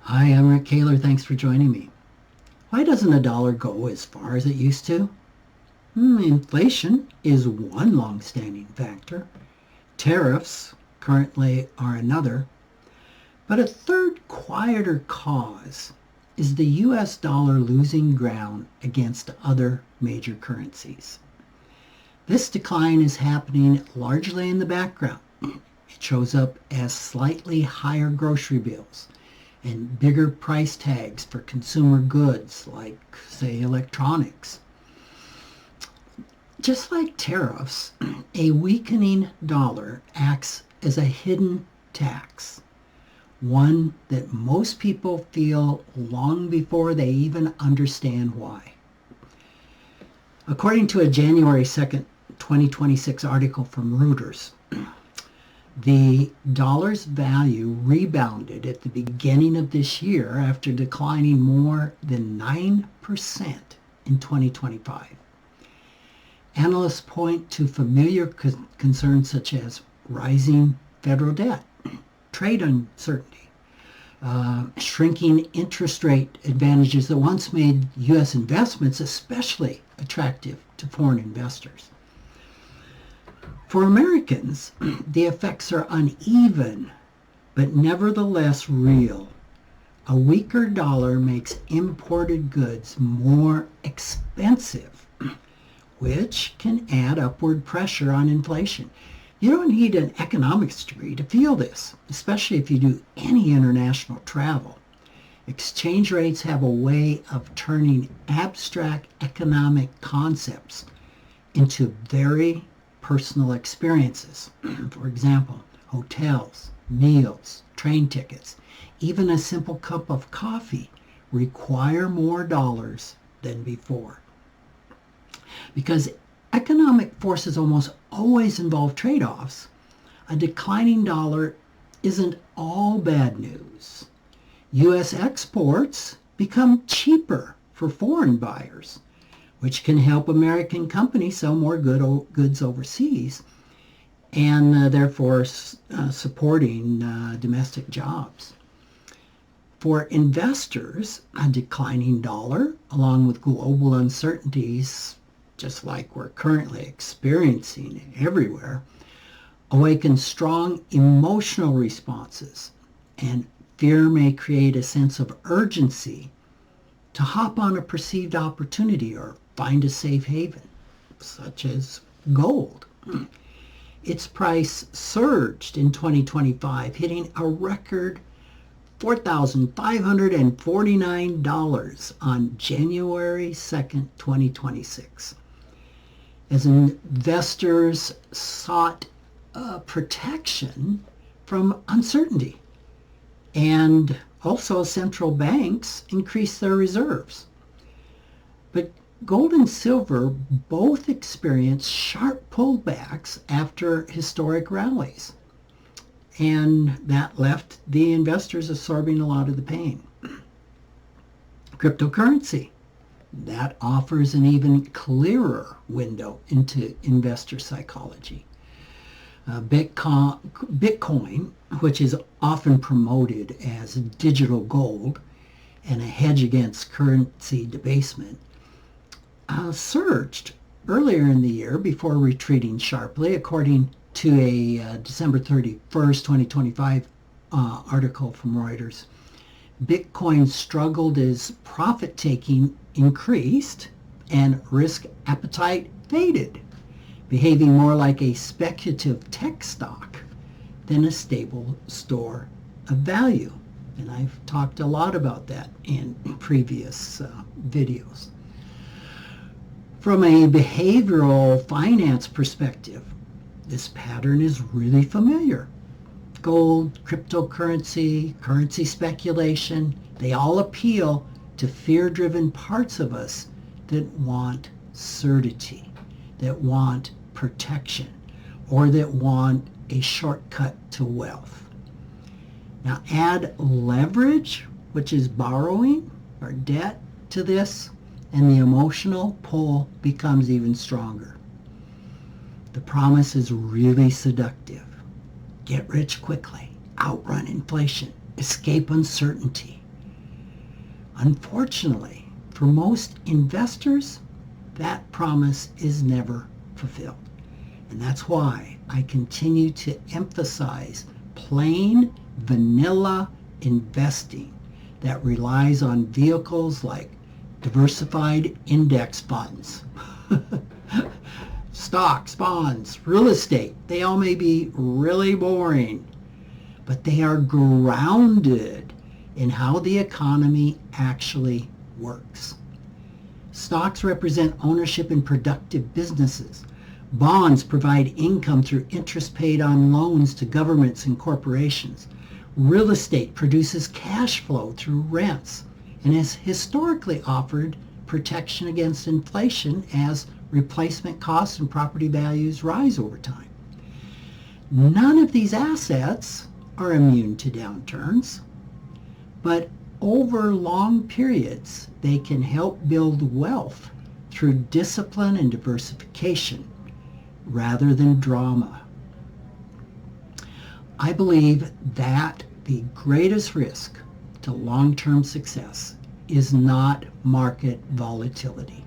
Hi, I'm Rick Kaler. Thanks for joining me. Why doesn't a dollar go as far as it used to? Inflation is one long-standing factor. Tariffs currently are another. But a third, quieter cause is the US dollar losing ground against other major currencies. This decline is happening largely in the background. It shows up as slightly higher grocery bills and bigger price tags for consumer goods like, say, electronics. Just like tariffs, a weakening dollar acts as a hidden tax, one that most people feel long before they even understand why. According to a January 2nd, 2026 article from Reuters, the dollar's value rebounded at the beginning of this year after declining more than 9% in 2025. Analysts point to familiar concerns such as rising federal debt, trade uncertainty, shrinking interest rate advantages that once made U.S. investments especially attractive to foreign investors. For Americans, the effects are uneven, but nevertheless real. A weaker dollar makes imported goods more expensive, which can add upward pressure on inflation. You don't need an economics degree to feel this, especially if you do any international travel. Exchange rates have a way of turning abstract economic concepts into very personal experiences. For example, hotels, meals, train tickets, even a simple cup of coffee require more dollars than before. Because economic forces almost always involve trade-offs, a declining dollar isn't all bad news. U.S. exports become cheaper for foreign buyers, which can help American companies sell more goods overseas and therefore supporting domestic jobs. For investors, a declining dollar, along with global uncertainties, just like we're currently experiencing everywhere, awakens strong emotional responses, and fear may create a sense of urgency to hop on a perceived opportunity or find a safe haven, such as gold. Its price surged in 2025, hitting a record $4,549 on January 2nd, 2026. As investors sought protection from uncertainty, and also central banks increased their reserves. But gold and silver both experienced sharp pullbacks after historic rallies, and that left the investors absorbing a lot of the pain. Cryptocurrency, that offers an even clearer window into investor psychology. Bitcoin, which is often promoted as digital gold and a hedge against currency debasement, surged earlier in the year before retreating sharply, according to a December 31st, 2025 article from Reuters. Bitcoin struggled as profit-taking increased and risk appetite faded, behaving more like a speculative tech stock than a stable store of value. And I've talked a lot about that in previous videos. From a behavioral finance perspective, this pattern is really familiar. Gold, cryptocurrency, currency speculation, they all appeal to fear-driven parts of us that want certainty, that want protection, or that want a shortcut to wealth. Now add leverage, which is borrowing or debt, to this, and the emotional pull becomes even stronger. The promise is really seductive. Get rich quickly, outrun inflation, escape uncertainty, Unfortunately, for most investors, that promise is never fulfilled. And that's why I continue to emphasize plain vanilla investing that relies on vehicles like diversified index funds, stocks, bonds, real estate. They all may be really boring, but they are grounded in how the economy actually works. Stocks represent ownership in productive businesses. Bonds provide income through interest paid on loans to governments and corporations. Real estate produces cash flow through rents and has historically offered protection against inflation as replacement costs and property values rise over time. None of these assets are immune to downturns, but over long periods, they can help build wealth through discipline and diversification rather than drama. I believe that the greatest risk to long-term success is not market volatility.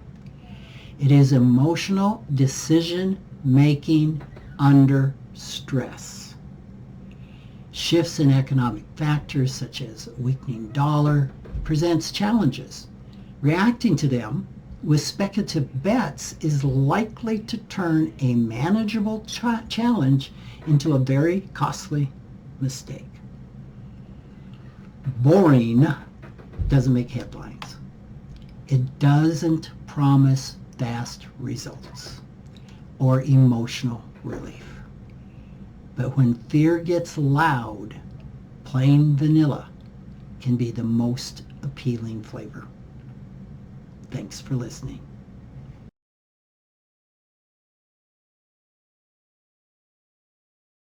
It is emotional decision-making under stress. Shifts in economic factors such as a weakening dollar presents challenges. Reacting to them with speculative bets is likely to turn a manageable challenge into a very costly mistake. Boring doesn't make headlines. It doesn't promise fast results or emotional relief. But when fear gets loud, plain vanilla can be the most appealing flavor. Thanks for listening.